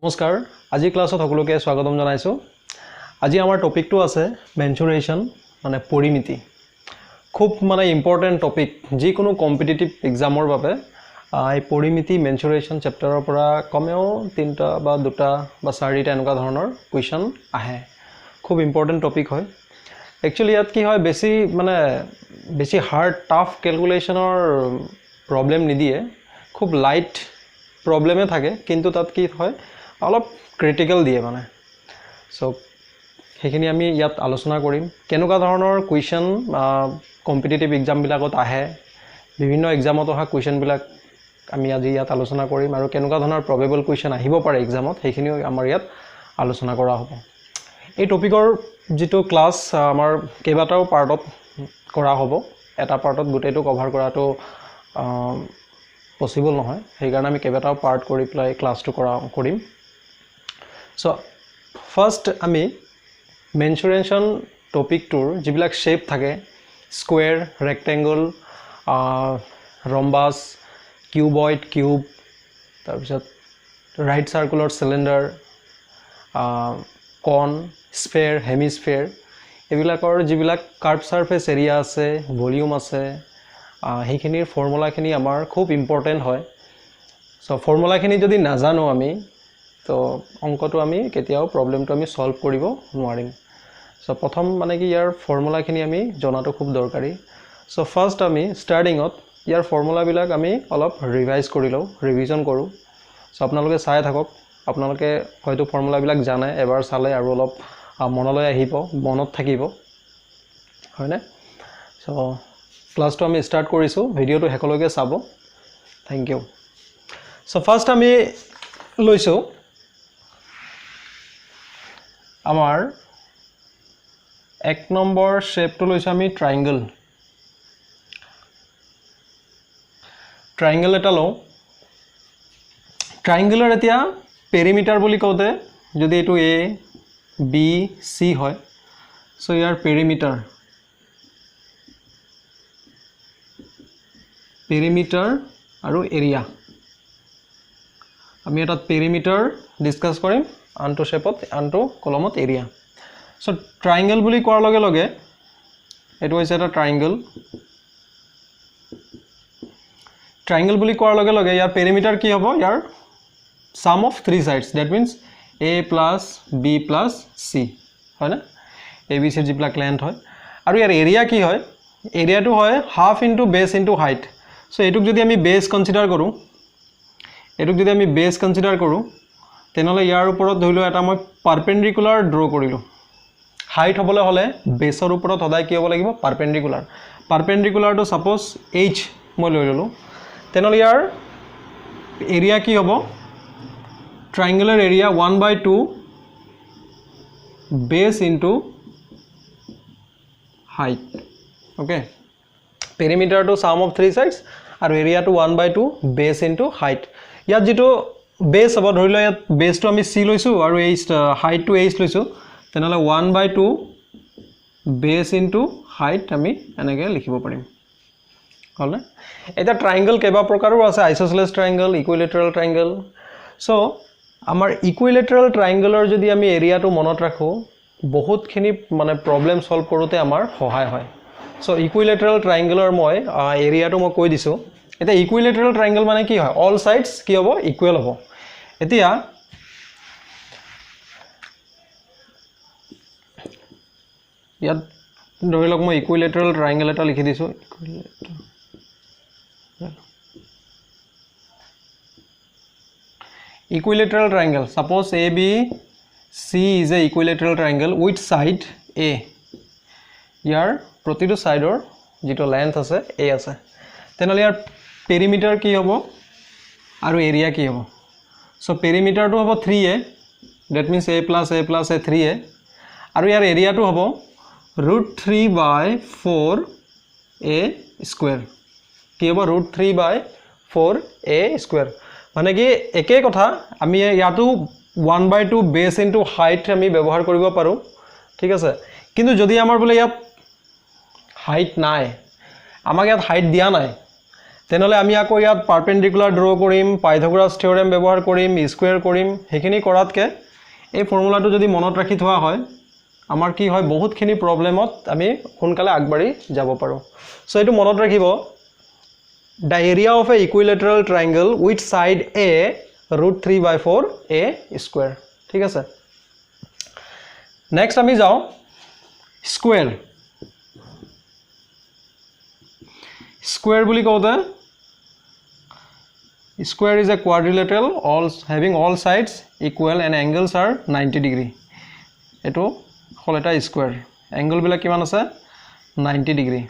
নমস্কাৰ আজি ক্লাছত সকলোকে স্বাগতম জনাইছো আজি আমাৰ টপিকটো আছে মেনচুৰেশন মানে পৰিমিতি খুব মানে ইম্পৰ্টেন্ট টপিক যিকোনো কম্পিটিটিভ এক্সামৰ বাবে এই পৰিমিতি মেনচুৰেশন চেপ্টাৰৰ পৰা কমেও 3টা বা 2টা বা 4টা এনেকুৱা ধৰণৰ কোৱেশ্চন আহে খুব ইম্পৰ্টেন্ট টপিক হয় একচুয়ালি ইয়াত কি হয় বেছি হাৰ্ড টাফ ক্যালকুলেশনৰ প্ৰবলেম নিদিয়ে খুব লাইট প্ৰবলেমে থাকে কিন্তু তাত কি হয় অলপ ক্ৰিটিক্যাল দিয়ে মানে সো হেখিনি আমি ইয়াত আলোচনা কৰিম কেনেকুৱা ধৰণৰ কোৱেশ্চন কম্পিটিটিভ এক্সাম বিলাকত আহে বিভিন্ন এক্সামত অহা কোৱেশ্চন বিলাক আমি আজি ইয়াত আলোচনা কৰিম আৰু কেনেকুৱা ধৰণৰ প্ৰবেবল কোৱেশ্চন আহিব পাৰে এক্সামত হেখিনি আমাৰ ইয়াত আলোচনা কৰা হ'ব এই টপিকৰ যেটো ক্লাস আমাৰ কেইবাটাও পাৰ্টত কৰা হ'ব এটা পাৰ্টত গোটেইটো কভাৰ কৰাটো পসিবল নহয় সেই কাৰণে আমি কেইবাটাও পাৰ্ট কৰি প্লাই ক্লাসটো কৰিম সো ফাৰ্স্ট আমি মেনচুৰেশন টপিকটোৰ যিবিলাক শেপ থাকে স্কয়াৰ ৰেক্টেংগল ৰম্বাস কিউবয়েড কিউব তাৰ পিছত ৰাইট সাৰ্কুলাৰ সিলিন্ডাৰ কন স্ফিয়াৰ হেমিস্ফিয়াৰ এবিলাকৰ যিবিলাক কাৰ্ভ সাৰফেস এৰিয়া আছে ভলিউম আছে হেখিনিৰ ফৰ্মুলাখিনি আমাৰ খুব ইম্পৰ্টেন্ট হয় সো ফৰ্মুলাখিনি যদি নাজানো আমি তো অঙ্কটো আমি কেতিয়াও প্ৰবলেমটো আমি সলভ কৰিব নোৱাৰিম সো প্ৰথম মানে কি ইয়াৰ ফৰ্মুলাখিনি আমি জনাটো খুব দৰকাৰী সো ফাৰ্স্ট আমি স্টাৰ্টিংত ইয়াৰ ফৰ্মুলা বিলাক আমি অলপ ৰিভাইজ কৰি লও ৰিভিজন কৰো সো আপোনালোকে চাই থাকক আপোনালোকে হয়তো ফৰ্মুলা বিলাক জানে এবাৰ চালে আৰু অলপ মনলৈ আহিব মনত থাকিব হয়নে সো ক্লাসটো আমি স্টাৰ্ট কৰিছো ভিডিওটো হেকলৈকে চাব থ্যাংক ইউ সো ফাৰ্স্ট আমি লৈছো আমাৰ এক নম্বৰ শেপটো লৈছো আমি ট্ৰায়াঙ্গল এটা লও ট্ৰায়াঙ্গলৰ এতিয়া পেৰিমিটাৰ বুলি কওঁতে যদি এটো এ বি সি হয় সো ইয়াৰ পেৰিমিটাৰ আৰু এৰিয়া আমি এটা পেৰিমিটাৰ ডিসকাস কৰিম আনটো শেপত আনটো কলমত এৰিয়া সো ট্ৰায়াঙ্গল বুলি কোৱাৰ লগে লগে এটো হৈছে এটা ট্ৰায়াঙ্গল বুলি কোৱাৰ লগে লগে ইয়াৰ পেৰিমিটাৰ কি হ'ব ইয়াৰ sum of three sides that means a plus b plus c হয় না abc যিবিলাক লেন্থ হয় আৰু ইয়াৰ এৰিয়া কি হয় এৰিয়াটো হয় half into base into height so এটুক যদি আমি বেস কনসিডাৰ কৰো তেনেহলে ইয়াৰ ওপৰত ধৰিলো এটা মই পাৰপেন্ডিকুলাৰ ড্ৰ কৰিলো হাইট হ'বলে হলে বেসৰ ওপৰত সদায় কি হ'ব লাগিব পাৰপেন্ডিকুলাৰটো সাপোজ h মই লৈ ললো তেনেহলে ইয়াৰ এৰিয়া কি হ'ব triangular area 1/2 base into height okay perimeter to sum of three sides আৰু area to 1/2 base into height ইয়াত যেটো base হ'ব ধৰিলো ইয়াত base টো আমি c লৈছো আৰু এই height to h লৈছো তেনেহলে 1/2 base into height আমি এনেকৈ লিখিব পাৰিম হলনে এটা ট্ৰায়াঙ্গল কেবা প্ৰকাৰৰ আছে আইসোসেলেস ট্ৰায়াঙ্গল ইকুইলেটাৰাল ট্ৰায়াঙ্গল সো আমাৰ ইকুইলেটাৰাল ট্ৰায়াঙ্গলৰ যদি আমি এৰিয়াটো মনত ৰাখো বহুতখিনি মানে প্ৰবলেম সলভ কৰোতে আমাৰ সহায় হয় সো ইকুইলেটাৰাল ট্ৰায়াঙ্গলৰ মই এৰিয়াটো মই কৈ দিছো এটা ইকুইলেটাৰাল ট্ৰায়াঙ্গল মানে কি হয় অল সাইডস কি হ'ব ইকুৱেল হ'ব এতিয়া ইয়াত ধৰিলক মই ইকুইলেটাৰাল ট্ৰায়াঙ্গল এটা লিখি দিছো equilateral triangle suppose ABC is a equilateral triangle with side A ইয়াৰ প্ৰতিটো সাইডৰ যেটো লেন্থ আছে A আছে তেনেহলে ইয়াৰ পেৰিমিটাৰ কি হ'ব আৰু এৰিয়া কি হ'ব সো পেৰিমিটাৰটো হ'ব 3A that means A plus A 3A আৰু ইয়াৰ এৰিয়াটো হ'ব √3/4A স্কয়াৰ কি হ'ব √3/4A স্কয়াৰ মানে কি একে কথা আমি ইয়াটো 1/2 বেস ইনটু হাইট আমি ব্যৱহাৰ কৰিব পাৰো ঠিক আছে কিন্তু যদি আমাৰ বলে ইয়াত হাইট নাই আমাক ইয়াত হাইট দিয়া নাই তেনেহ'লে আমি আকৌ ইয়াত পাৰপেণ্ডিকুলাৰ ড্ৰ কৰিম, পাইথাগোৰাছ থিয়ৰেম ব্যৱহাৰ কৰিম, স্কুৱেৰ কৰিম। সেইখিনি কৰাতকৈ এই ফৰ্মুলাটো যদি মনত ৰাখি থোৱা হয় আমাৰ কি হয় বহুতখিনি প্ৰব্লেমত আমি সোনকালে আগবাঢ়ি যাব পাৰোঁ। সো এইটো মনত ৰাখিব, the area of a equilateral triangle with side A √3/4 a square। ঠিক আছে, নেক্সট আমি যাওঁ স্কুৱেৰ। স্কুৱেৰ বুলি কওঁতে square is a quadrilateral having all sides equal and angles are 90 degree। এটো হল এটা স্কয়াৰ, এংগল বিলাক কিমান আছে 90 ডিগ্ৰী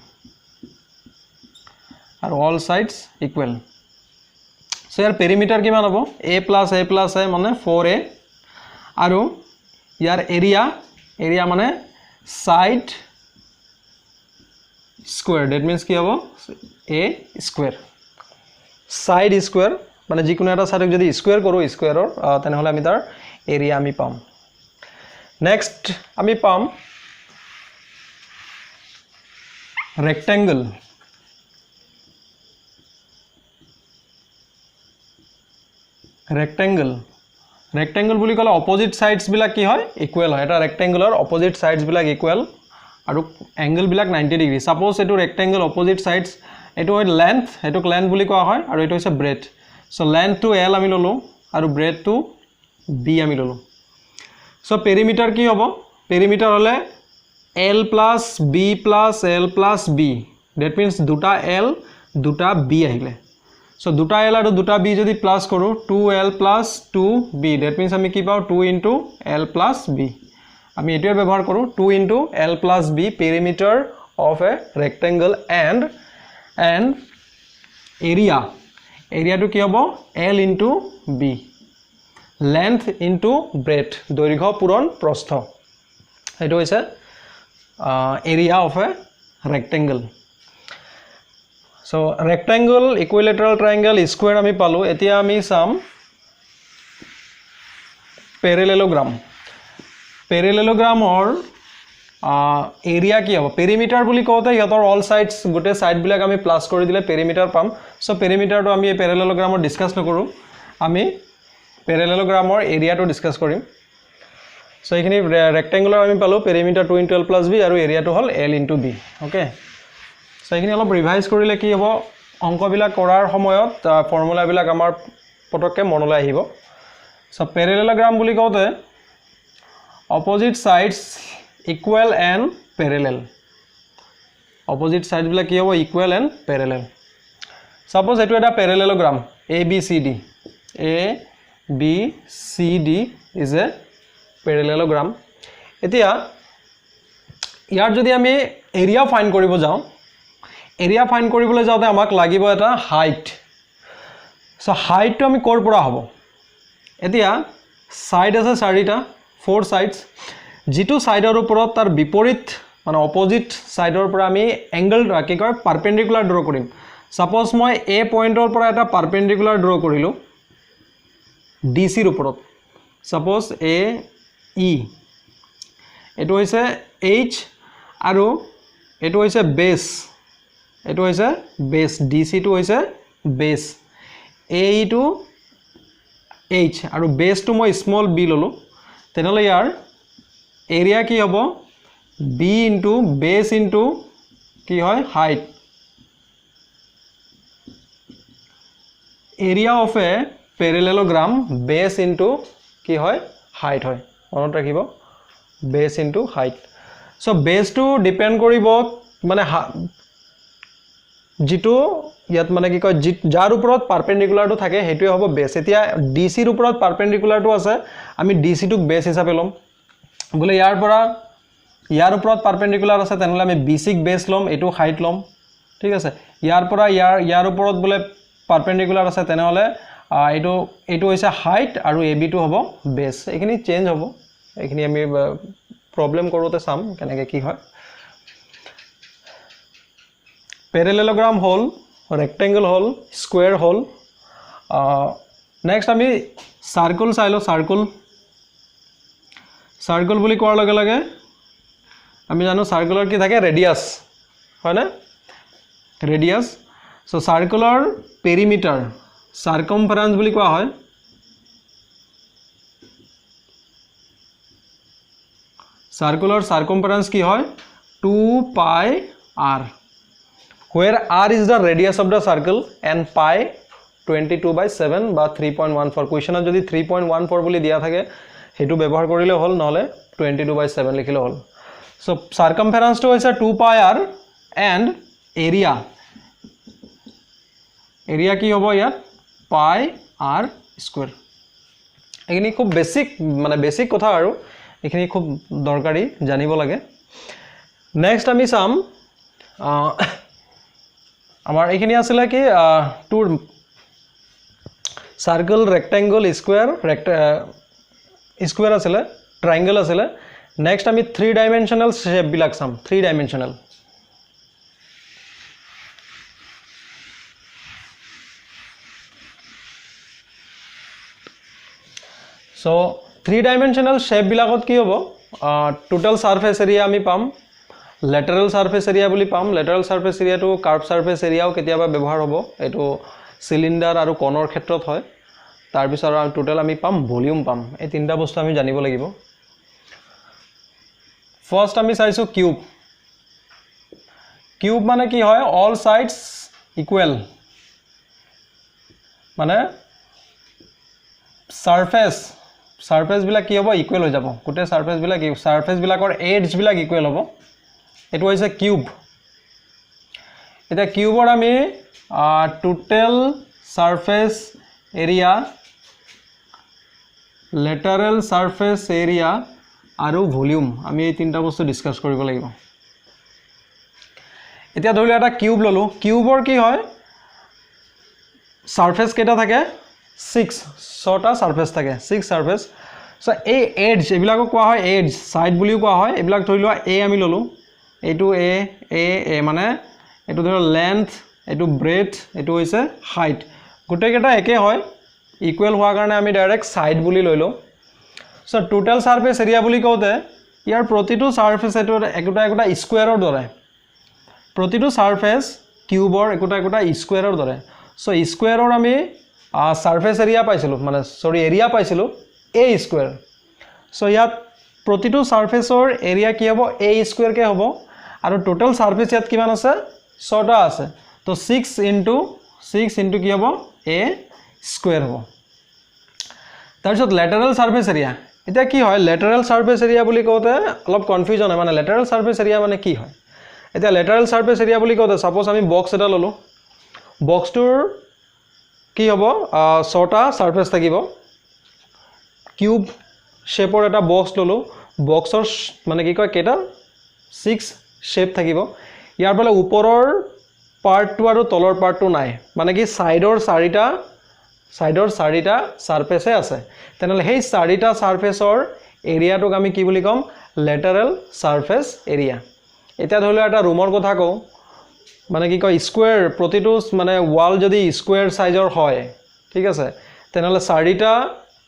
আৰু all sides equal। সো ইয়াৰ পেৰিমিটাৰ কিমান হ'ব a + a মানে 4a আৰু ইয়াৰ এৰিয়া মানে সাইড স্কয়াৰ, দ্যাট মিন্স কি হ'ব a স্কয়াৰ। সাইড স্কয়াৰ মানে যিকোনো এটা সাইডক যদি স্কয়াৰ কৰো স্কয়াৰৰ তেনেহলে আমি তাৰ এৰিয়া আমি পাম। নেক্সট আমি পাম ৰেক্টেংগল। ৰেক্টেংগল বুলি ক'লে অপোজিট সাইডস বিলাক কি হয় ইকুৱেল হয়। এটা ৰেক্টেংগুলাৰ অপোজিট সাইডস বিলাক ইকুৱেল আৰু এংগল বিলাক 90 ডিগ্ৰী। সাপোজ এটো ৰেক্টেংগল অপোজিট সাইডস এটো হয় লেন্থ, এটোক লেন্থ বুলি কোৱা হয় আৰু এটো হৈছে breadth. So length to l আমি ললো আৰু ব্ৰেথ টু b আমি ললো। সো পেৰিমিটাৰ কি হ'ব, পেৰিমিটাৰ হলে l + b + l + b, that means দুটা l দুটা b আহিলে। সো দুটা l আৰু দুটা b যদি প্লাস কৰো 2l + 2b, দ্যাট মিন্স আমি কি পাও 2 * l + b। আমি এটোৱে ব্যৱহাৰ কৰো 2 * l + b perimeter of a rectangle and area to কি হ'ব l * b, length * breadth, দৈৰ্ঘ্য পূৰণ প্ৰস্থ। এটো হৈছে area of a rectangle। So rectangle, equilateral triangle, square আমি পালো। এতিয়া আমি চাম parallelogram। parallelogram এৰিয়া কি হ'ব, পেৰিমিটাৰ বুলি কওঁতে ইহঁতৰ অল সাইডস গোটে সাইড বিলাক আমি প্লাস কৰি দিলে পেৰিমিটাৰ পাম। সো পেৰিমিটাৰটো আমি এই প্যাৰালেলোগ্ৰামত ডিসকাস নকৰো, আমি প্যাৰালেলোগ্ৰামৰ এৰিয়াটো ডিসকাস কৰিম। সো এইখিনি ৰেক্টেংগুলাৰ আমি পালো পেৰিমিটাৰ 2 * l + b আৰু এৰিয়াটো হল l * b। ওকে, সো এইখিনি অলপ ৰিভাইজ কৰিলে কি হ'ব অংকবিলাক কৰাৰ সময়ত ফৰ্মুলাবিলাক আমাৰ পটককে মনলৈ আহিব। সো প্যাৰালেলোগ্ৰাম বুলি কওঁতে opposite sides equal and parallel, opposite sides বিলাক কি হ'ব equal and parallel। suppose এটো এটা parallelogram abcd is a parallelogram। এতিয়া ইয়াৰ যদি আমি এৰিয়া ফাইন্ড কৰিব যাওঁ, এৰিয়া ফাইন্ড কৰিবলৈ যাওঁতে আমাক লাগিব এটা হাইট। সো হাইটটো আমি কৰ পৰা হ'ব, এতিয়া সাইড আছে 4টা 4 সাইডস, যেটো সাইডৰ ওপৰত তাৰ বিপৰীত মানে অপোজিট সাইডৰ পৰা আমি এংগল কি কয় পাৰপেণ্ডিকুলাৰ ড্ৰ কৰিম। সাপোজ মই a পইণ্টৰ পৰা এটা পাৰপেণ্ডিকুলাৰ ড্ৰ কৰিলো DC ৰ ওপৰত, সাপোজ a e, এটো হৈছে h আৰু এটো হৈছে বেস, এটো হৈছে বেস, DC টো হৈছে বেস, a e টো h আৰু বেস টো মই স্মল b ললো। তেনেহলে ইয়াৰ এৰিয়া কি হ'ব b * base কি হয় height. Area of a parallelogram base কি হয় হাইট হয়, মনত ৰাখিব বেস * হাইট। সো বেসটো ডিপেন্ড কৰিব মানে যেটো ইয়াত মানে কি কয় যাৰ ওপৰত পাৰপেণ্ডিকুলাৰটো থাকে হেতুৱে হ'ব বেস। এতিয়া DC ৰ ওপৰত পাৰপেণ্ডিকুলাৰটো আছে, আমি DC টোক বেস হিচাপে লম। বলে ইয়াৰ ওপৰত পাৰপেণ্ডিকুলাৰ আছে তেনেহলে আমি BC ক বেস লম, এটো হাইট লম। ঠিক আছে, ইয়াৰ ওপৰত বলে পাৰপেণ্ডিকুলাৰ আছে তেনেহলে এটো হৈছে হাইট আৰু AB টো হ'ব বেস। এইখিনি চেঞ্জ হ'ব, এইখিনি আমি প্ৰবলেম কৰোতে চাম কেনেকৈ কি হয়। প্যাৰালেলোগ্ৰাম হল, ৰেক্টেংগল হল, স্কয়াৰ হল। নেক্সট আমি সাৰ্কেল চাইলো। সাৰ্কেল বুলি কোৱাৰ লগে লগে আমি জানো সাৰ্কেলৰ কি থাকে ৰেডিয়াস, হয় না ৰেডিয়াস। সো সাৰ্কুলাৰ পেৰিমিটাৰ সাৰ্কামফাৰেন্স বুলি কোৱা হয় সার্কুলার সার্কামফারেন্স কি হয় 2 pi r where r is the radius of the circle and pi 22/7 বা 3.14 কোৱেশ্যনত যদি 3.14 বুলি দিয়া থাকে হেতু ব্যৱহাৰ কৰিলে হল নহলে 22/7 লিখিলে হল সো সার্কামফারেন্স তো হৈছে 2 pi r and area কি হ'ব ইয়াত pi r স্কয়ার এখিনি খুব বেসিক কথা আৰু এখিনি খুব দৰকাৰী জানিব লাগে নেক্সট আমি চাম আমাৰ এখিনি আছিল কি টু সার্কেল রেক্টেঙ্গল স্কয়ার আছিল ট্রায়াঙ্গল আছিল নেক্সট আমি 3 ডাইমেনশনাল শেপ বিলাক চাম 3 ডাইমেনশনাল So 3 dimensional shape বিলাকত কি হ'ব টোটাল সারফেস এরিয়া আমি পাম লেটারাল সারফেস এরিয়া বুলি পাম লেটারাল সারফেস এরিয়া তো কার্ভ সারফেস এরিয়াও কেতিয়াবা ব্যৱহাৰ হ'ব এটো সিলিন্ডাৰ আৰু কোণৰ ক্ষেত্ৰত হয় তাৰ পিছত আৰু টোটাল আমি পাম ভলিউম পাম এই তিনটা বস্তু আমি জানিব লাগিব ফার্স্ট আমি চাইছো কিউব মানে কি হয় অল সাইডস ইকুয়াল মানে সারফেস বিলাক কি হ'ব ইকুয়াল হৈ যাব গোটে সারফেস বিলাকৰ এডজ বিলাক ইকুয়াল হ'ব এটো হৈছে কিউব এটা কিউবৰ আমি total surface area lateral surface area আৰু ভলিউম আমি এই তিনটা বস্তু ডিসকাস কৰিব লাগিব এতিয়া ধৰিলে এটা কিউব ললো কিউবৰ কি হয় সাৰফেস কেটা থাকে 6টা সাৰফেস থাকে 6 সাৰফেস সো এই এডজ এবিলাকো কোৱা হয় এডজ সাইড বুলিও কোৱা হয় এবিলাক ধৰি লোৱা এ আমি ললো এটো এ মানে এটো ধৰ লেন্থ এটো ব্ৰেথ এটো হৈছে হাইট গোটেইকেটা একে হয় ইকুয়াল হোৱাৰ কাৰণে আমি ডাইৰেক্ট সাইড বুলি লৈলো সো টোটাল সাৰফেস এৰিয়া বুলি কওতে ইয়াৰ প্ৰতিটো সাৰফেস এটো একটা স্কয়াৰৰ দৰে প্ৰতিটো সাৰফেস কিউবৰ একটা স্কয়াৰৰ দৰে সো স্কয়াৰৰ আমি সাৰফেস এৰিয়া পাইছিলো মানে সৰি এৰিয়া পাইছিলো a স্কয়াৰ সো ইয়াত প্ৰতিটো সাৰফেসৰ এৰিয়া কি হ'ব a স্কয়াৰ কে হ'ব আৰু টোটাল সারফেস ইয়াত কিমান আছে 6টা আছে তো 6 ইনটু কি হ'ব a স্কয়ার হ'ব তাৰপিছত লেটারাল সারফেস এরিয়া এটা কি হয় লেটারাল সারফেস এরিয়া বুলি কওতে অলপ কনফিউজন হয় মানে লেটারাল সারফেস এরিয়া মানে কি হয় এটা লেটারাল সারফেস এরিয়া বুলি কওতে সাপোজ আমি বক্স এটা ললো বক্সটোৰ কি হ'ব 6টা সাৰফেস থাকিব কিউব শেপৰ এটা বক্স ললো বক্সৰ মানে কি কয় কেটা 6 শেপ থাকিব ইয়াৰ বলে ওপৰৰ পাৰ্টটো আৰু তলৰ পাৰ্টটো নাই মানে কি সাইডৰ 4টা সাৰফেসে আছে তেনলে সেই 4টা সাৰফেসৰ এৰিয়াটোক আমি কি বুলি কম লেটাৰাল সাৰফেস এৰিয়া এটা ধৰিলে এটা ৰুমৰ কথা কও মানে কি কয় স্কয়াৰ প্ৰতিটো মানে ওয়াল যদি স্কয়াৰ সাইজৰ হয় ঠিক আছে তেনলে 4টা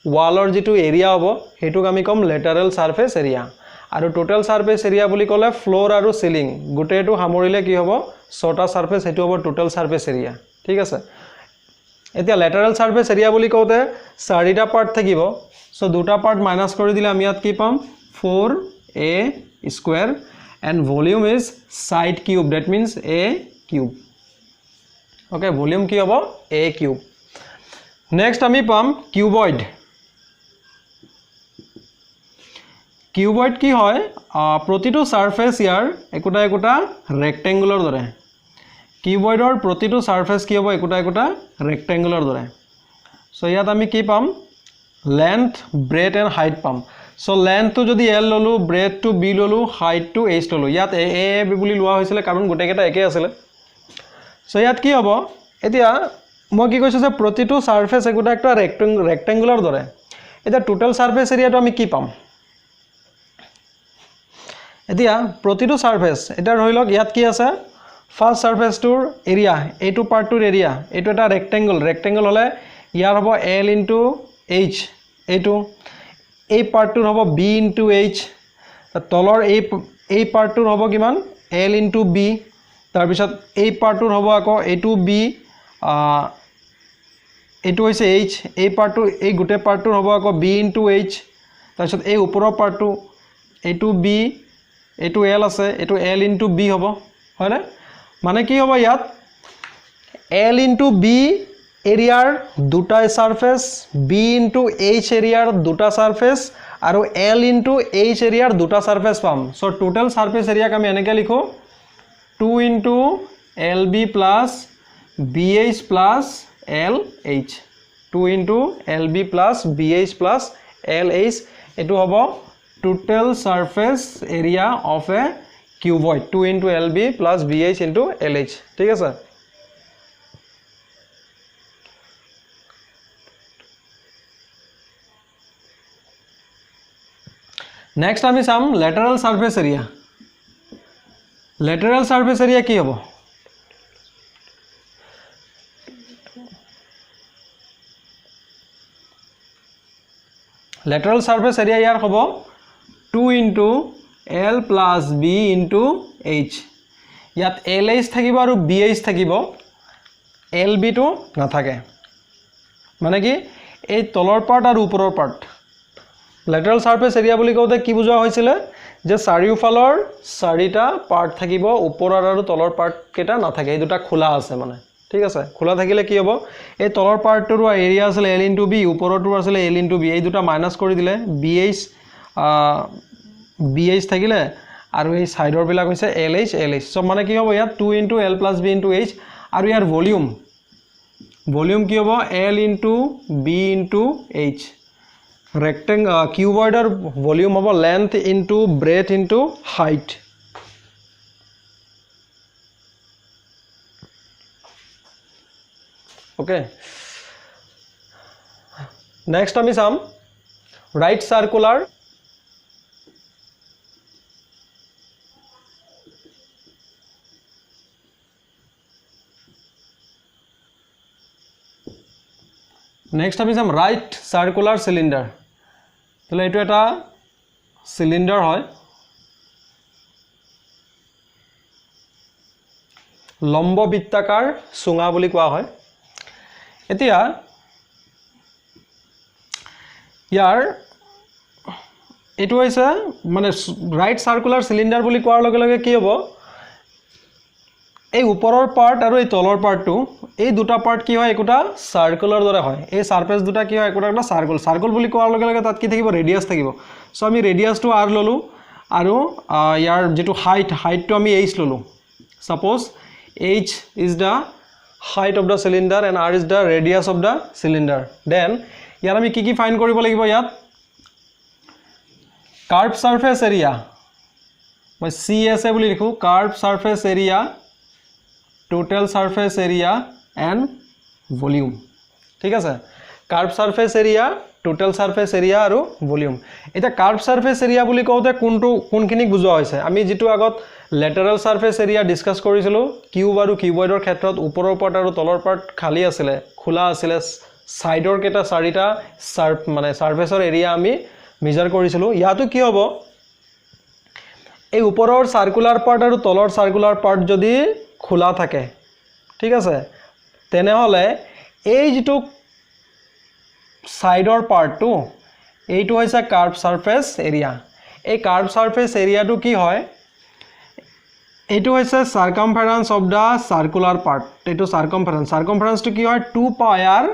ওয়ালৰ যেটো এৰিয়া হ'ব হেতুক আমি কম লেটাৰাল সাৰফেস এৰিয়া আৰু টোটাল সাৰফেস এৰিয়া বুলি ক'লে ফ্লোৰ আৰু সিলিং গোটেটো সামৰিলে কি হ'ব 6টা সারফেস হেতু হ'ব টোটাল সারফেস এরিয়া ঠিক আছে এতিয়া লেটারাল সারফেস এরিয়া বুলি কওতে 4টা পার্ট থাকিব সো দুটা পার্ট মাইনাস কৰি দিলে আমি ইয়াত কি পাম 4a square and volume is side cube that means a cube okay volume কি হ'ব a cube next আমি পাম cuboid কি হয় প্ৰতিটো সাৰফেস ইয়াৰ একটা ৰেক্টেঙ্গুলাৰ দৰে কিউবয়ডৰ প্ৰতিটো সাৰফেস কি হ'ব একটা ৰেক্টেঙ্গুলাৰ দৰে সো ইয়াত আমি কি পাম লেন্থ ব্ৰেথ এন্ড হাইট পাম সো লেন্থ তো যদি l ললো ব্ৰেথ টু b ললো হাইট টু h ললো ইয়াত a বুলি লোৱা হৈছিল কাৰণ গোটেকেটা একে আছিল সো ইয়াত কি হ'ব এতিয়া মই কি কৈছো যে প্ৰতিটো সাৰফেস একটা ৰেক্টেঙ্গুলাৰ দৰে এটা টোটাল সাৰফেস এৰিয়াটো আমি কি পাম এতিয়া প্ৰতিটো সাৰফেস এটা ধৰি লওক ইয়াত কি আছে ফাৰ্স্ট সাৰফেসটোৰ এৰিয়া এইটো পাৰ্টটোৰ এৰিয়া এইটো এটা ৰেক্টেঙ্গল হলে ইয়াৰ হ'ব l * h এইটো এই পাৰ্টটোৰ হ'ব b * h তলৰ এই পাৰ্টটোৰ হ'ব কিমান l * b তাৰপিছত এই পাৰ্টটোৰ হ'ব আকৌ এইটো বি, এইটো হৈছে এইচ, এই পাৰ্টটো এই গোটেই পাৰ্টটোৰ হ'ব আকৌ বি ইনটু এইচ। তাৰপিছত এই ওপৰৰ পাৰ্টটো এইটো বি, এইটো এল আছে, এইটো এল ইনটু বি হ'ব, হয়নে? মানে কি হ'ব ইয়াত এল ইনটু বি এৰিয়াৰ দুটা সাৰফেস, বি ইনটু এইচ এৰিয়াৰ দুটা সাৰফেস আৰু এল ইনটু এইচ এৰিয়াৰ দুটা সাৰফেস পাম। সো টোটাল সাৰফেস এৰিয়াক আমি এনেকৈ লিখো 2 into L B plus B H plus L H, 2 into L B plus B H plus L H. এইটো হ'ব total surface area of a cuboid, 2 into L B plus B H into L H. ঠিক আছে? Next আমি চাম lateral surface area. Lateral surface area কি হ'ব? Lateral surface area ইয়াৰ হ'ব 2 into L plus B into H. ইয়াত L H থাকিব আৰু বি এইচ থাকিব, এল বিটো নাথাকে। মানে কি এই তলৰ পাৰ্ট আৰু ওপৰৰ পাৰ্ট। লেটাৰেল সাৰফেস এৰিয়া বুলি কওঁতে কি বুজোৱা হৈছিলে যে চাৰিওফালৰ চাৰিটা পাৰ্ট থাকিব, ওপৰৰ আৰু তলৰ পাৰ্ট কেইটা নাথাকে, এই দুটা খোলা আছে মানে। ঠিক আছে? খোলা থাকিলে কি হ'ব, এই তলৰ পাৰ্টটোৰ এৰিয়া আছিল এল ইনটু বি, ওপৰটোৰ আছিল এল ইনটু বি, এই দুটা মাইনাছ কৰি দিলে বি এইচ থাকিলে আৰু এই সাইডৰবিলাক হৈছে এল এইচ এল এইচ। সব মানে কি হ'ব ইয়াত 2 into L plus B into H. আৰু ইয়াৰ ভলিউম কি হ'ব L into B into H. কিউবইডৰ ভলিউম হ'ব length into breadth into height. Okay, next আমি চাম ৰাইট সাৰ্কুলাৰ। নেক্সট আমি চাম ৰাইট সাৰ্কুলাৰ সিলিন্ডাৰ। তাহলে এইটো এটা সিলিন্ডাৰ হয়, লম্ব বৃত্তাকাৰ চুঙা বুলি কোৱা হয়। এতিয়া ইয়াৰ এইটো হৈছে মানে ৰাইট সাৰ্কুলাৰ সিলিন্ডাৰ বুলি কোৱাৰ লগে লগে কি হ'ব, এই ওপৰৰ পাৰ্ট আৰু এই তলৰ পাৰ্টটো এই দুটা পাৰ্ট কি হয় একোটা সাৰ্কুলাৰ দৰে হয়। এই সাৰফেস দুটা কি হয় একোটা একটা সাৰ্কুল বুলি কোৱাৰ লগে লগে তাত কি থাকিব ৰেডিয়াছ থাকিব। সো আমি ৰেডিয়াছটো আৰ ললো আৰু ইয়াৰ যেটো হাইটটো আমি এইচ ললো। Suppose H is the height of the cylinder and r is the radius of the cylinder. Then ইয়াৰ আমি কি ফাইন্ড কৰিব লাগিব, ইয়াত কাৰ্ভ সাৰফেস এৰিয়া মই CSA বুলি লিখো, curve surface area, total surface area and volume. ঠিক আছে? Curve surface area, total surface area আৰু ভলিউম। এটা কাৰ্ভ সাৰফেস এৰিয়া বুলি কওঁতে কোনখিনিক বুজোৱা হৈছে? আমি যেটো আগত লেটাৰেল সাৰফেস এৰিয়া ডিসকাস কৰিছিলো, কিউব আৰু কিউবইডৰ ক্ষেত্ৰত ওপৰৰ পাৰ্ট আৰু তলৰ পাৰ্ট খালি আছিলে, খোলা আছিলে, সাইডৰ কেটা চাৰিটা মানে সাৰফেসৰ এৰিয়া আমি মেজাৰ কৰিছিলো। ইয়াতো কি হ'ব, এই ওপৰৰ সাৰ্কুলাৰ পাৰ্ট আৰু তলৰ সাৰ্কুলাৰ পাৰ্ট যদি খোলা থাকে, ঠিক আছে, তেনেহলে এই যেটো সাইডৰ পাৰ্টটো এইটো হৈছে কাৰ্ভ সাৰফেস এৰিয়া। এই কাৰ্ভ সাৰফেস এৰিয়াটো কি হয়, এইটো হৈছে সাৰ্কামফাৰেন্স অফ দা সাৰ্কুলাৰ পাৰ্ট। এইটো সাৰ্কামফাৰেন্সটো কি হয় 2 পাই r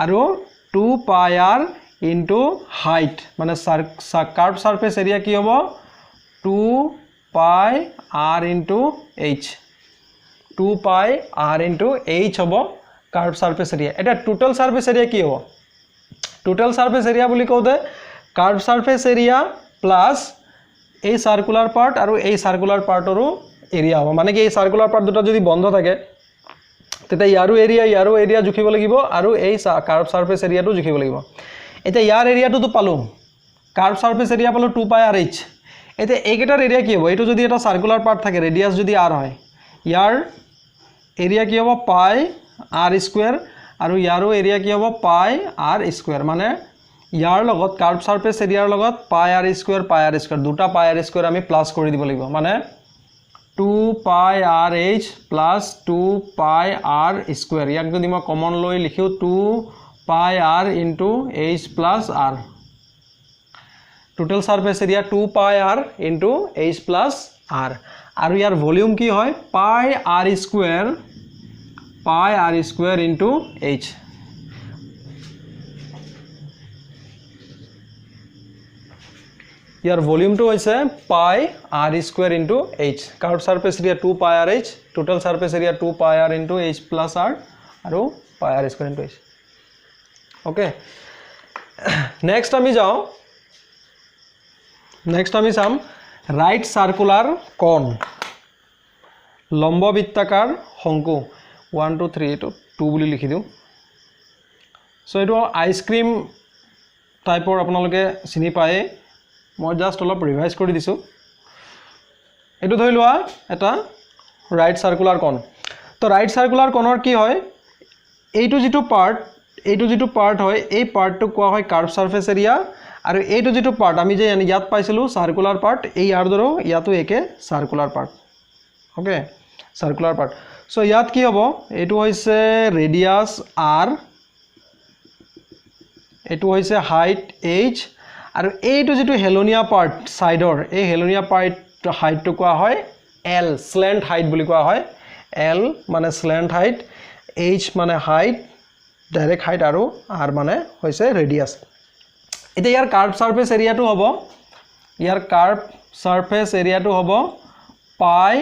আৰু 2 পাই r ইনটু হাইট, মানে কাৰ্ভ সাৰফেস এৰিয়া কি হ'ব 2 পাই r ইনটু h, 2 পাই r ইনটু h হ'ব কাৰ্ভ সাৰফেস এৰিয়া। এটা টোটাল সাৰফেস এৰিয়া কি হ'ব, টোটাল সাৰফেস এৰিয়া বুলি কওঁতে কাৰ্ভ সাৰফেস এৰিয়া প্লাস এই সাৰ্কুলাৰ পাৰ্ট আৰু এই সাৰ্কুলাৰ পাৰ্টৰো এৰিয়া হ'ব। মানে কি এই সাৰ্কুলাৰ পাৰ্ট দুটা যদি বন্ধ থাকে তেতিয়া ইয়াৰো এৰিয়া জুখিব লাগিব আৰু এই কাৰ্ভ সাৰফেস এৰিয়াটো জুখিব লাগিব। এতিয়া ইয়াৰ এৰিয়াটো পালো, কাৰ্ভ সাৰফেস এৰিয়া পালো 2 পাই r h। এতিয়া এইকেটাৰ এৰিয়া কি হ'ব, এইটো যদি এটা সাৰ্কুলাৰ পাৰ্ট থাকে, ৰেডিয়াস যদি r হয়, ইয়াৰ এৰিয়া কি হ'ব পাই r স্কয়াৰ আৰু ইয়াৰো এৰিয়া কি হ'ব পাই r স্কয়াৰ। মানে ইয়াৰ লগত কাৰ্ভ সাৰফেস এৰিয়াৰ লগত পাই r স্কয়াৰ দুটা পাই r স্কয়াৰ আমি প্লাস কৰি দিব লাগিব। মানে 2 পাই r h প্লাছ 2 পাই r স্কুৱেৰ ইয়াক যদি মই কমন লৈ লিখো 2 পাই r into h plus r total surface area 2 পাই r into h plus r আৰু ইয়াৰ ভলিউম কি হয় পাই r স্কুৱেৰ ইনটু h ইয়াৰ ভলিউমটো হৈছে পাই r square into h curve surface area 2 পাই r h total surface area 2 পাই r into h plus r আৰু পাই r square into h okay next আমি চাম রাইট সার্কুলার কোণ লম্ব বৃত্তাকার শঙ্কু 1 2 3 এটো 2 বুলি লিখি দিও সো এটো আইসক্রিম টাইপৰ আপোনালোকে চিনি পায় মই জাস্ট অলপ ৰিভাইজ কৰি দিছো এটো ধৰি লোৱা এটা ৰাইট সাৰ্কুলাৰ কোণ তো ৰাইট সাৰ্কুলাৰ কোণৰ কি হয় এইটো যেটো পাৰ্ট হয় এই পাৰ্টটো কোৱা হয় কাৰ্ভ সাৰফেস এৰিয়া আৰু এইটো যেটো পাৰ্ট আমি যে ইয়াত পাইছিলো সাৰ্কুলাৰ পাৰ্ট এই ইয়াৰ দৰে ইয়াতো একে সাৰ্কুলাৰ পাৰ্ট ওকে সাৰ্কুলাৰ পাৰ্ট সো ইয়াত কি হ'ব এইটো হৈছে ৰেডিয়াস r এইটো হৈছে হাইট h আৰু এইটো যেটো হেলনিয়া পাৰ্ট সাইডৰ এই হেলনিয়া পাৰ্ট হাইটটো কোৱা হয় l স্ল্যান্ট হাইট বুলি কোৱা হয় l মানে স্ল্যান্ট হাইট h মানে হাইট ডাইৰেক্ট হাইট আৰু r মানে হৈছে ৰেডিয়াস এটা ইয়াৰ কাৰ্ভ সাৰফেস এৰিয়াটো হ'ব ইয়াৰ কার্ভ সারফেস এরিয়াটো হ'ব পাই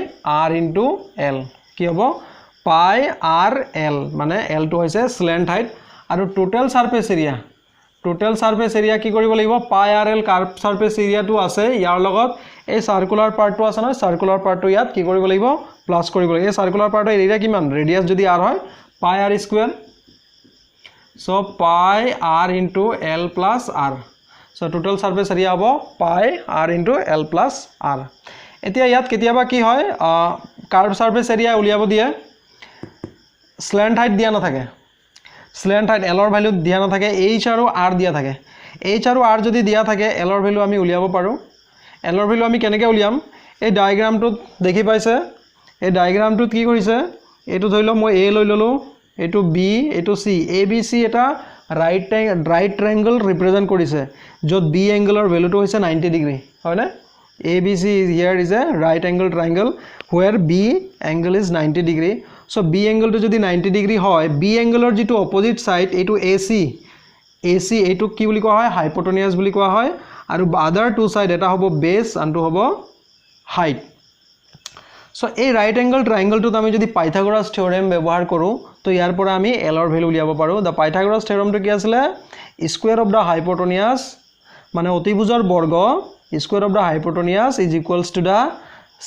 r ইনটু l কি হ'ব পাই r l মানে l টো হৈছে স্ল্যান্ট হাইট আৰু টোটাল সাৰফেস এৰিয়া কি কৰিব লাগিব পাই r l কাৰ্ভ সাৰফেস এৰিয়াটো আছে ইয়াৰ লগত এই সাৰ্কুলাৰ পাৰ্টটো আছে নহয় সাৰ্কুলাৰ পাৰ্টটো ইয়াত কি কৰিব লাগিব প্লাস কৰিব লাগিব এই সাৰ্কুলাৰ পাৰ্টৰ এৰিয়া কিমান ৰেডিয়াস যদি r হয় পাই r square so pi r into l plus r so total surface area হ'ব pi r into l plus r এতিয়া ইয়াত কেতিয়াবা কি হয় কার্ভ সারফেস এরিয়া উলিয়াব দিয়ে স্ল্যান্ট হাইট দিয়া না থাকে স্ল্যান্ট হাইট l ৰ ভ্যালু দিয়া না থাকে h আৰু r দিয়া থাকে h আৰু r যদি দিয়া থাকে l ৰ ভ্যালু আমি উলিয়াব পাৰো l ৰ ভ্যালু আমি কেনেকৈ উলিয়াম এই ডায়াগ্ৰামটো দেখি পাইছে এই ডায়াগ্ৰামটোত কি কৰিছে এটো ধৰি ল মই a লৈ ললো এটো b এটো c abc এটা রাইট ট্রায়াঙ্গল রিপ্রেজেন্ট কৰিছে যত b এঙ্গেলৰ ভ্যালুটো হৈছে 90 ডিগ্ৰী হয় না abc here is a right angle triangle where b angle is 90 degree so b angle to যদি 90 degree হয় b angle যেটো অপোজিট সাইড এটো ac এটো কি বুলি কোৱা হয় হাইপোটেনিয়াস বুলি কোৱা হয় আৰু আদাৰ টু সাইড এটা হ'ব বেস আনটো হ'ব হাইট সো এই রাইট এঙ্গল ট্রায়াঙ্গলটো আমি যদি পাইথাগোরাস থিওরেম ব্যৱহাৰ কৰো তো ইয়াৰ পৰা আমি l ৰ ভ্যালু উলিয়াব পাৰো দা পাইথাগোৰাস থিওৰেমটো কি আছিল স্কয়াৰ অফ দা হাইপোটেনিয়াস মানে অতিভুজৰ বৰ্গ square of the hypotenuse is equals to the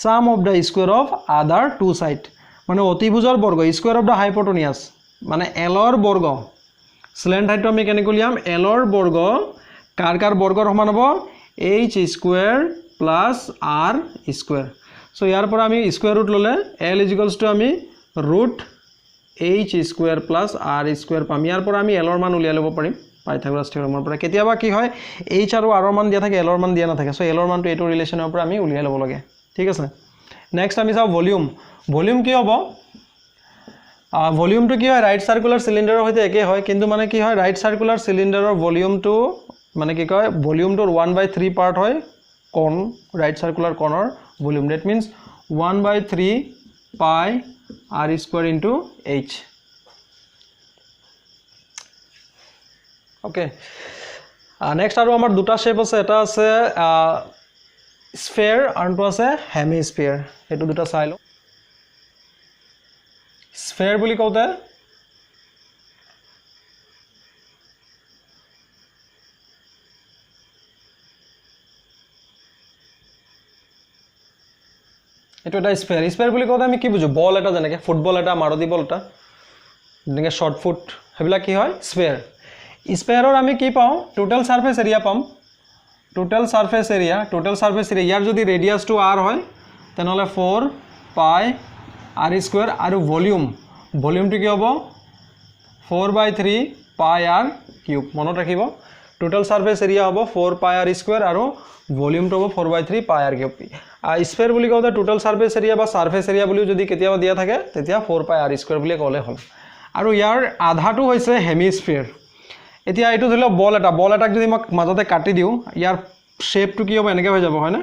sum of the square of other two side মানে অতিভুজৰ বৰ্গ স্কয়াৰ অফ দা হাইপোটেনিয়াস মানে l ৰ বৰ্গ স্ল্যান্ট হাইটটো আমি কেনেকৈ লিয়াম l ৰ বৰ্গ কাৰ বৰ্গৰ সমান হ'ব h square plus r square so ইয়াৰ পৰা আমি স্কয়াৰ ৰুট ললে l ইজ ইকুয়ালস টু আমি root h square plus r square পাম ইয়াৰ পৰা আমি l ৰ মান উলিয়াই লব পাৰিম পাইথাগোৰাস থিওৰেমৰ পৰা কেতিয়াবা কি হয় h আৰু r ৰ মান দিয়া থাকে l ৰ মান দিয়া নাথাকে সো l ৰ মানটো এটো ৰিলেচনৰ পৰা আমি উলিয়াই লব লাগে ঠিক আছে নেক্সট আমি চাও ভলিউম কি হ'ব ভলিউমটো কি হয় ৰাইট সাৰ্কুলাৰ সিলিন্ডাৰৰ হৈতে একে হয় কিন্তু মানে কি হয় ৰাইট সাৰ্কুলাৰ সিলিন্ডাৰৰ ভলিউমটো মানে কি কয় ভলিউমটোৰ 1/3 পাৰ্ট হয় কোণ ৰাইট সাৰ্কুলাৰ কোণৰ volume that means 1/3 pi r square into h okay next আৰু আমাৰ দুটা শেপ আছে এটা আছে স্ফিয়াৰ আৰু আছে হেমিস্ফিয়াৰ এটো দুটা চাই ল স্ফিয়াৰ বুলি কওঁতে এটো এটা স্ফিয়ার বুলি কওঁতে আমি কি বুঝো বল এটা যেনেকে ফুটবল এটা মাৰদি বল এটা যেনেকে শৰ্ট ফুট হেবিলা কি হয় স্ফিয়াৰৰ আমি কি পাও টোটাল সাৰফেস এৰিয়া পাম টোটাল সাৰফেস এৰিয়া ইয়াৰ যদি ৰেডিয়াস টু r হয় তেনেহলে 4 পাই r স্কয়াৰ আৰু ভলিউমটো কি হ'ব 4/3 পাই r কিউব মনত ৰাখিব টোটাল সাৰফেস এৰিয়া হব 4 পাই r স্কয়াৰ আৰু ভলিউমটো হব 4/3 পাই r কিউব স্ফিয়ার বুলি কওঁতে টোটাল সারফেস এরিয়া বা সারফেস এরিয়া বুলি যদি কেতিয়াবা দিয়া থাকে তেতিয়া 4 পাই r স্কয়ার বুলি ক'লে হ'ল আৰু ইয়াৰ আধাটো হৈছে হেমিস্ফিয়াৰ এতিয়া এইটো ধৰিল বল এটাক যদি মই মাজতে কাটি দিও ইয়াৰ শেপটো কি হ'ব এনেকৈ হৈ যাব হয় না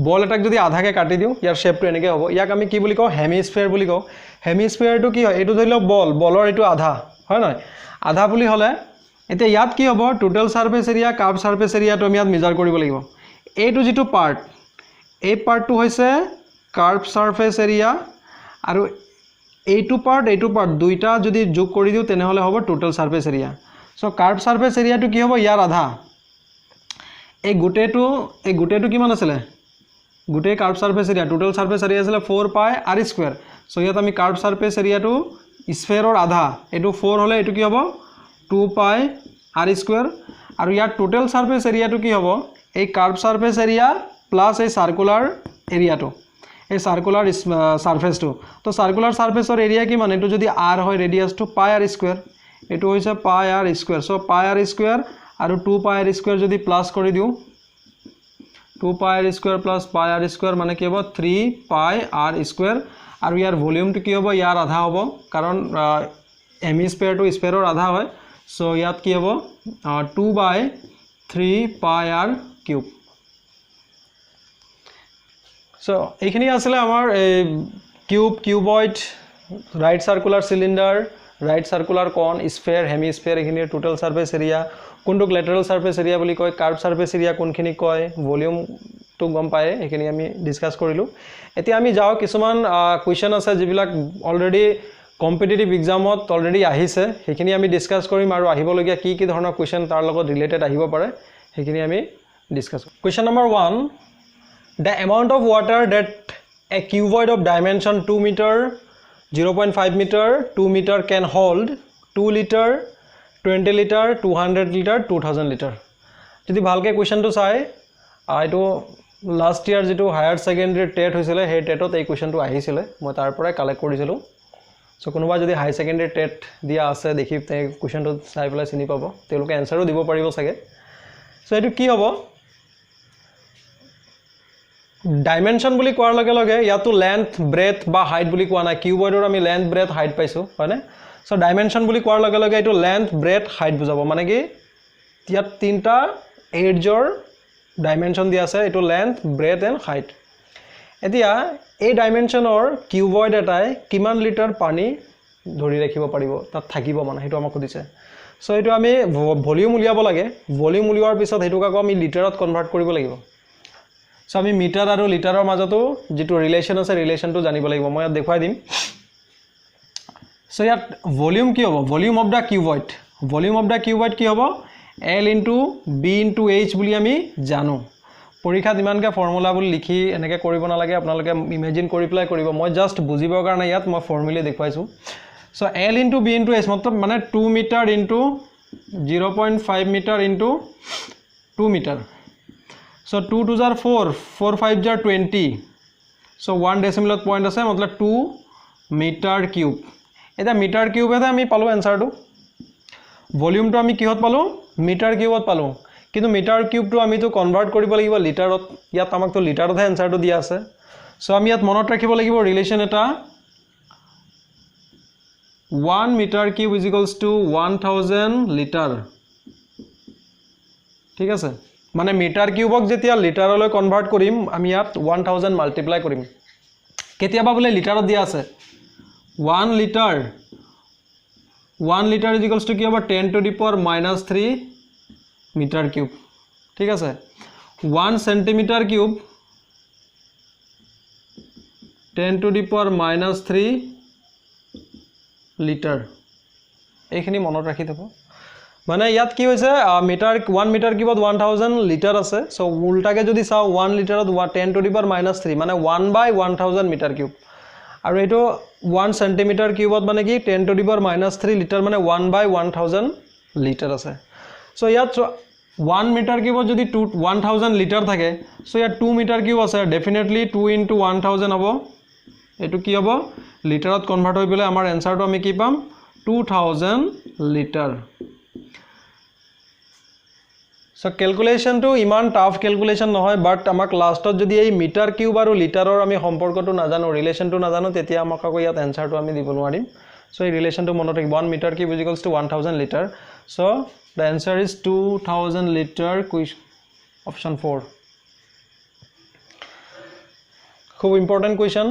বল এটাক যদি আধাকে কাটি দিও ইয়াৰ শেপটো এনেকৈ হ'ব ইয়াক আমি কি বুলি কওঁ হেমিস্ফিয়াৰ বুলি কওঁ হেমিস্ফিয়াৰটো কি হয় এইটো ধৰিল বলৰ এইটো আধা হয় নহয় আধা বুলি হলে এতিয়া ইয়াত কি হ'ব total surface area curve surface এরিয়াটো আমি ইয়াত মেজাৰ কৰিব লাগিব এইটো যেটো পাৰ্ট এই পাৰ্টটো হৈছে কাৰ্ভ সাৰফেস এৰিয়া আৰু এইটো পাৰ্ট দুইটা যদি যোগ কৰি দিও তেনেহলে হ'ব total surface area so curve surface এৰিয়াটো কি হ'ব ইয়াৰ আধা এই গুটেটো কিমান আছিল গুটে curve surface area total surface area আছিল 4 পাই r স্কয়ার সো ইয়াত আমি কার্ভ সারফেস এরিয়াটো স্ফিয়াৰৰ আধা এটো 4 হলে এটো কি হ'ব 2 পাই r স্কয়ার আৰু ইয়াৰ টোটাল সাৰফেস এৰিয়াটো কি হ'ব এই কাৰ্ভ সাৰফেস এৰিয়া প্লাস এই সাৰ্কুলাৰ এৰিয়াটো এই সাৰ্কুলাৰ সাৰফেসটো তো সাৰ্কুলাৰ সাৰফেসৰ এৰিয়া কি মানে এটো যদি r হয় ৰেডিয়াসটো পাই r স্কয়াৰ এটো হৈছে পাই r স্কয়াৰ সো পাই r স্কয়াৰ আৰু 2 পাই r স্কয়াৰ যদি প্লাস কৰি দিও 2 পাই r স্কয়াৰ প্লাস পাই r স্কয়াৰ মানে কি হ'ব 3 পাই r স্কয়াৰ আৰু ইয়াৰ ভলিউমটো কি হ'ব ইয়াৰ আধা হ'ব কাৰণ হেমিস্ফিয়াৰটো স্ফিয়াৰৰ আধা হয় সো ইয়াত কি হ'ব 2/3 পাই r কিউব সো এইখিনি আসলে আমাৰ cuboid right circular cylinder right circular কোন স্ফিয়ার হেমিস্ফিয়ার এইখিনি টোটাল সারফেস এরিয়া কোনটো ল্যাটারাল সারফেস এরিয়া বুলি কয় কার্ভ সারফেস এরিয়া কোনখিনি কয় ভলিউম তো গম পায় এইখিনি আমি ডিসকাস কৰিলো এতিয়া আমি যাও কিছুমান কোৱেশ্চন আছে যিবিলাক অলৰেডি কম্পিটিটিভ এক্সামত অলৰেডি আহিছে সেইখিনি আমি ডিসকাস কৰিম আৰু আহিবলগীয়া কি কি ধৰণৰ কোৱেশ্চন তাৰ লগত ৰিলেটেড আহিব পাৰে সেইখিনি আমি ডিসকাস কৰিম question number 1 the amount of water that a cuboid of dimension 2 meter 0.5 meter 2 meter can hold 2 liter 20 liter 200 liter 2000 liter যদি ভালকে কোৱেশ্চনটো চাই আইটো লাস্ট ইয়াৰ যেটো হায়াৰ সেকেন্ডাৰী টেট হৈছিল হে টেটত এই কোৱেশ্চনটো আহিছিল মই তাৰ পৰাই কালেক্ট কৰিছিল সো কোনোবা যদি হাই সেকেন্ডাৰী টেট দিয়া আছে দেখি তে কোৱেশ্চনটো চাই পেলাই চিনি পাব তেওঁলোকে আনসাৰো দিব পাৰিব চাগে সো এটো কি হ'ব ডাইমেনশন বুলি কোৱাৰ লগে লগে ইয়াতো লেন্থ ব্ৰেথ বা হাইট বুলি কোৱা নাই কিউবয়ডৰ আমি লেন্থ ব্ৰেথ হাইট পাইছো হয়নে সো ডাইমেনশন বুলি কোৱাৰ লগে লগে এটো লেন্থ ব্ৰেথ হাইট বুজাব মানে কি ইয়াত তিনটা এডজৰ ডাইমেনশন দিয়া আছে এটো লেন্থ ব্ৰেথ এন্ড হাইট এতিয়া এই ডাইমেনশনৰ কিউবয়ড এটাই কিমান লিটাৰ পানী ধৰি ৰাখিব পাৰিব তাত থাকিব মানে হেতু আমাক দিছে সো এটো আমি ভলিউম উলিয়াব লাগে ভলিউম উলিওৱাৰ পিছত হেতুক আমি লিটাৰত কনভাৰ্ট কৰিব লাগিব সো আমি মিটাৰ আৰু লিটাৰৰ মাজতো যেটো ৰিলেশন আছে ৰিলেশনটো জানিব লাগিব মই দেখুৱাই দিম সো ইয়াত ভলিউম কি হ'ব ভলিউম অফ দা কিউবয়ড কি হ'ব L into B into H বুলি আমি জানো পৰীক্ষাত ইমানকে ফৰ্মুলা বুলি লিখি এনেকে কৰিব নালাগে আপোনালোকে ইমেজিন কৰি প্লাই কৰিব মই জাস্ট বুজিবৰ কাৰণে ইয়াত মই ফৰ্মুলা দেখুৱাইছো so L into B into H মতলব মানে 2 metre into 0.5 metre into 2 metre So 2 to 4 4 5 jar 20 so 1 decimal point আছে मतलब 2 meter cube এটা meter cube এটা আমি পালো आंसर টো ভলিউম টো আমি কিহত পালো meter cube পালো কিন্তু meter cube টো আমি তো কনভার্ট কৰিব লাগিব লিটাৰত ইয়াত আমাক তো লিটাৰত आंसर টো দিয়া আছে সো আমি ইয়াত মনত ৰাখিব লাগিব ৰিলেশন এটা 1 meter cube is equals to 1000 liter ঠিক আছে মানে মিটার কিউবক যেতিয়া লিটাৰলৈ কনভাৰ্ট কৰিম আমি ইয়াত 1000 মাল্টিপ্লাই কৰিম কেতিয়াবা বলে লিটাৰত দিয়া আছে 1 লিটাৰ is equals to কি হ'ব 10 to the power -3 metre cube ঠিক আছে 1 centimetre cube 10 to the power -3 litre এইখিনি মনত ৰাখি থব মানে ইয়াত কি হৈছে মিটাৰ 1 মিটাৰ কিউবত 1000 লিটাৰ আছে সো উল্টাকে যদি চাও 1 লিটাৰত 10 to the power -3 মানে 1/1000 মিটাৰ কিউব আৰু এটো 1 সেন্টিমিটাৰ কিউবত মানে কি 10 to the power -3 লিটাৰ মানে 1/1000 লিটাৰ আছে সো ইয়াত 1 মিটাৰ কিউবত যদি 1000 লিটাৰ থাকে সো ইয়াত 2 মিটাৰ কিউব আছে ডেফিনেটলি 2 into 1000 হ'ব এইটো কি হ'ব লিটাৰত কনভাৰ্ট হৈ পেলে আমাৰ এনসাৰটো আমি কি পাম 2000 লিটাৰ সো ক্যালকুলেশন তো ইমান টাফ ক্যালকুলেশন নহয় বাট আমাক লাষ্টত যদি এই মিটাৰ কিউব আৰু লিটাৰৰ আমি সম্পৰ্কটো নাজানো ৰিলেশনটো নাজানো তেতিয়া আমাক আকৌ ইয়াত এনসাৰটো আমি দিব নোৱাৰিম সো এই ৰিলেশনটো মনত ৰাখিব 1 metre cube equals to 1000 litre so the answer is 2000 liter option 4 খুব important question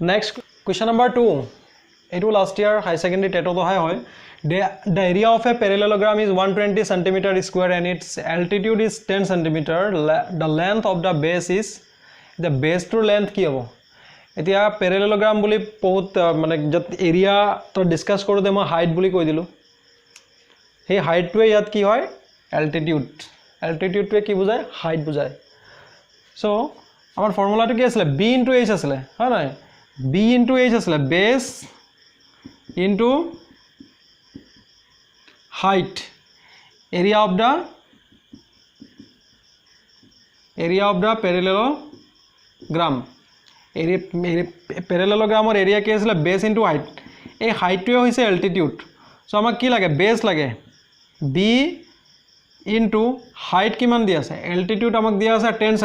next question number 2 etu last year high secondary tet to hoy the area of a parallelogram is 120 centimeter square and its altitude is 10 centimeter the length of the base is the base to length ki hobo etia parallelogram boli bahut mane jat area to discuss koru de ma height boli koi dilu he height to yat ki hoy altitude to ki bujay height bujay so amar formula to ki asle b into h asle ha na b into h asle base into height area of the parallelogram parallelogram or area ki asle base into height ei height to hoise altitude so amak ki lage base lage b into height kiman dia ase altitude amak dia ase 10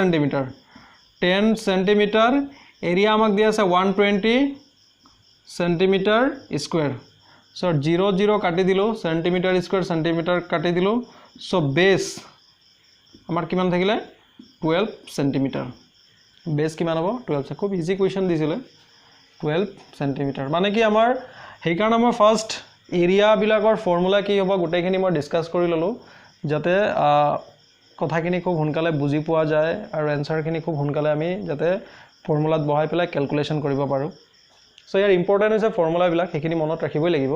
cm area amak dia ase 120 cm square so 0 0 kati dilu centimeter kati dilu so base amar kiman thakile 12 cm base kiman hobo 12 খুব easy question disile 12 cm মানে কি আমাৰ হেই কাৰণ আমাৰ first area বিলাকৰ formula কি হ'ব গোটেইখিনি মই ডিসকাস কৰি ললো যাতে কথাখিনি খুব হুনকালে বুজি পোৱা যায় আৰু এনসাৰখিনি খুব হুনকালে আমি যাতে ফৰ্মুলাত বহাই পেলাই ক্যালকুলেশন কৰিব পাৰো সো ইয়াৰ ইম্পৰ্টেন্ট হৈছে ফৰ্মুলা বিলাক হেখিনি মনত ৰাখিবই লাগিব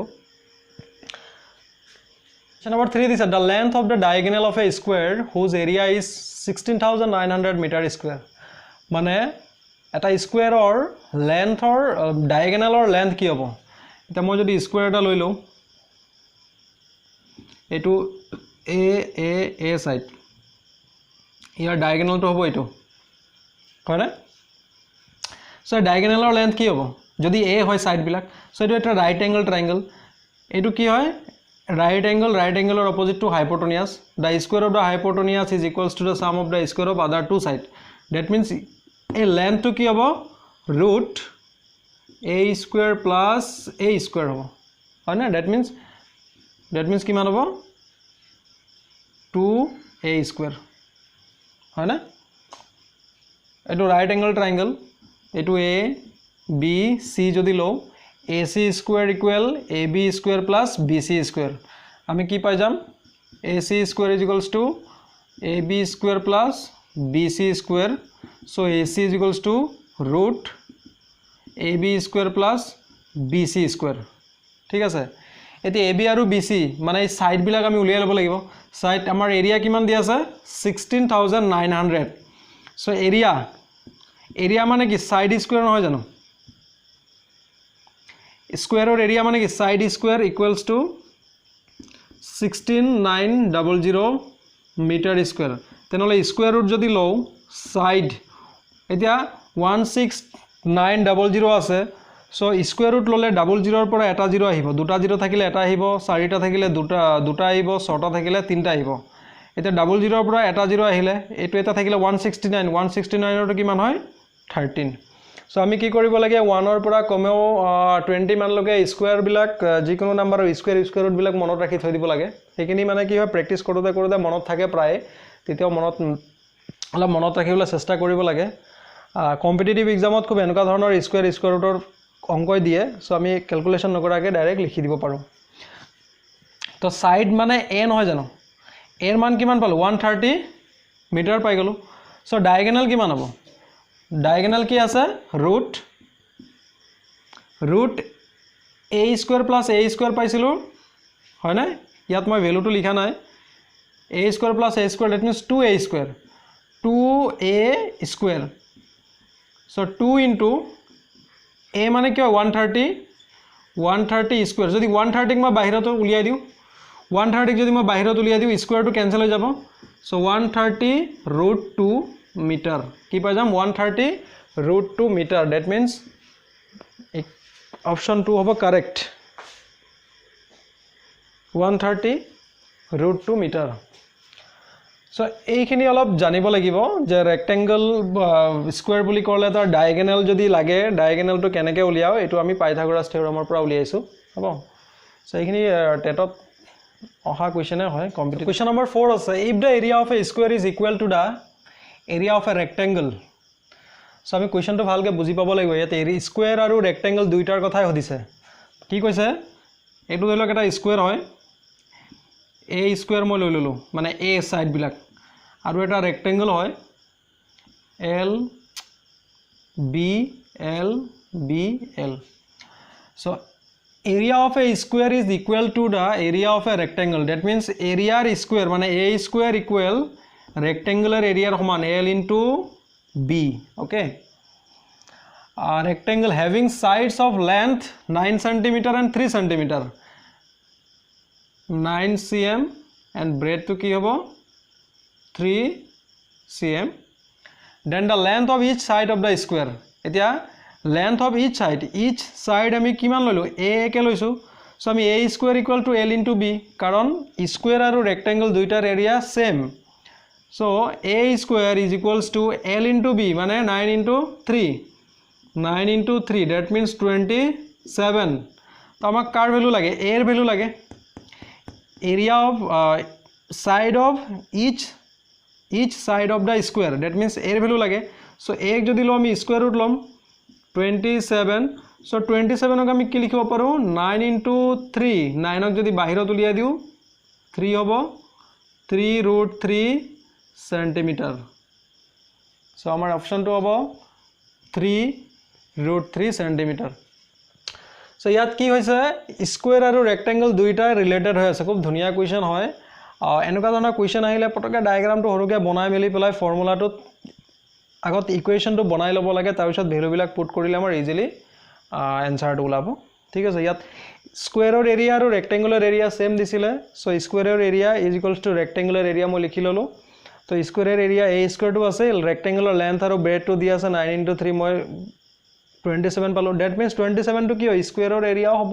question number 3 this is the length of the diagonal of a square whose area is 16900 meter square মানে এটা স্কয়াৰৰ লেন্থৰ ডায়াগোনালৰ লেন্থ কি হ'ব এটা মই যদি স্কয়াৰ এটা লৈ লও এটো a সাইড ইয়াৰ ডায়াগোনালটো হ'ব এটো কয়না সো ডায়াগোনালৰ লেন্থ কি হ'ব যদি a হয় সাইড বিলাক সো এটো এটা রাইট অ্যাঙ্গেল ট্রায়াঙ্গেল এটো কি হয় right angle or opposite to hypotenuse the square of the hypotenuse is equals to the sum of the square of other two sides that means a length to ki hobo root a square plus a square hobo hoy na that means kiman hobo 2a square hoy na eto right angle triangle eto a b c jodi lo AC square equal AB square plus BC square আমি কি পাই যাম AC square is equals to AB square plus BC square so AC is equals to root AB square plus BC square ঠিক আছে এতি AB আৰু BC মানে এই সাইড বিলাক আমি উলিয়াই লব লাগিব সাইড আমাৰ এৰিয়া কিমান দি আছে 16900 so এৰিয়া মানে কি সাইড স্কয়াৰ নহয় জানো square or area মানে কি side square equals to 16900 meter square তেনেহলে square root যদি লও side এতিয়া 16900 আছে so square root ললে 00 ৰ পৰা এটা 0 আহিব দুটা 0 থাকিলে এটা আহিব চাৰিটা থাকিলে দুটা আহিব ছটা থাকিলে তিনটা আহিব এটা 00 ৰ পৰা এটা 0 আহিলে এটো এটা থাকিলে 169 ৰ কিমান হয় 13 so আমি কি কৰিব লাগে 1 ৰ পৰা কমেও 20 মান লগে স্কয়াৰ বিলাক যিকোনো নাম্বাৰৰ স্কয়াৰ ৰুট বিলাক মনত ৰাখি থৈ দিব লাগে হেকিনি মানে কি হয় প্ৰেক্টিস কৰোতে মনত থাকে প্ৰায় তেতিয়াও মনত ৰাখিবলৈ চেষ্টা কৰিব লাগে কম্পিটিটিভ এক্সামত খুব এনেকা ধৰণৰ স্কয়াৰ ৰুটৰ অংক দিয়ে সো আমি ক্যালকুলেশন নকৰাকে ডাইৰেক্ট লিখি দিব পাৰো তো সাইড মানে a নহয় জানো a ৰ মান কিমান পালো 130 মিটাৰ পাই গলো সো ডায়াগোনাল কিমান হ'ব diagonal কি আছে root a square plus a square পাইছিলো হয় না ইয়াত মই ভ্যালুটো লিখা নাই a square plus a square that means 2a square so 2 into a মানে কি 130 square যদি 130 ক মই বাহিৰত উলিয়াই দিও 130 যদি মই বাহিৰত উলিয়াই দিও স্কয়াৰ টো ক্যান্সেল হৈ যাব so 130 root 2 meter কি পাই যাম 130 √2 মিটাৰ ডেট মিন্স অপশ্যন 2 হ'ব কাৰেক্ট 130 √2 মিটাৰ সো এইখিনি অলপ জানিব লাগিব যে ৰেক্টেংগল স্কয়াৰ বুলি ক'লে তাৰ ডায়াগোনাল যদি লাগে ডায়াগোনালটো কেনেকৈ উলিয়াও এটো আমি পাইথাগোৰাছ থিওৰামৰ পৰা উলিয়াইছো হ'ব সো এইখিনি টেটত অহা কোৱেশ্চনে হয় কম্পিটিটিভ কোৱেশ্চন নম্বৰ 4 আছে if the area of A square is equal to the area of A rectangle so আমি কোৱেশ্চনটো ভালকৈ বুজি পাব লাগিব ইয়াতে স্কয়াৰ আৰু ৰেক্টেংগল দুইটাৰ কথাই হদিছে কি কৈছে এটো ধৰি লওক এটা স্কয়াৰ হয় a স্কয়াৰ মই লৈ ললো মানে a সাইড বিলাক আৰু এটা ৰেক্টেংগল হয় l b l b l so area of a square is equal to the area of a rectangle that means area square মানে a square equal rectangular area সমান l into b okay rectangle having sides of length 9 cm and 3 cm 9 cm and breadth to ki hobo 3 cm then the length of each side of the square etia length of each side ami kiman loilo a ke loisu so ami a square equal to l into b karon square aru rectangle duitar area same so a square is equals to l into b mane 9 into 3 that means 27 to amak kar value lage a er value lage area of side of each side of the square that means a er value lage so a jodi lo ami square root lom 27 so 27 ok ami ki likhibo paru 9 into 3 9 ok jodi bahirot uliya diu 3 hobo 3√3 cm so amar option to hobo 3√3 cm so yat ki hoise square aru rectangle duita related hoy ase khub dhuniya question hoy enuka dona question ahile potoke diagram to horuke banai meli pelai formula to আগত equation টো বনাই লব লাগে তাৰ পিছত value বিলাক put কৰিলে আমাৰ ইজিলি আনসাৰ টো ওলাব ঠিক আছে ইয়াত স্কয়াৰৰ এৰিয়া আৰু ৰেক্টেংগুলাৰ এৰিয়া সেম দিছিলে সো স্কয়াৰৰ area is equals to rectangular area মই লিখি ললো তো স্কয়াৰৰ এৰিয়া a স্কয়াৰ টো আছে ৰেক্টেংগুলাৰ লেন্থ আৰু ব্ৰেড টো দিয়া আছে 9 into 3 মই 27 পালো দ্যাট মিন্স 27 টো কি হয় স্কয়াৰৰ এৰিয়াও হ'ব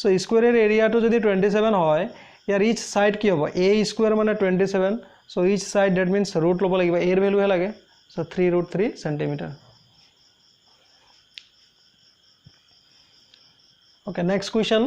সো স্কয়াৰৰ এৰিয়া টো যদি 27 হয় ইয়াৰ ইচ সাইড কি হ'ব a স্কয়াৰ মানে 27 so each side that means root লব লাগিব a এৰ ভ্যালু হে লাগে so 3√3 cm okay next question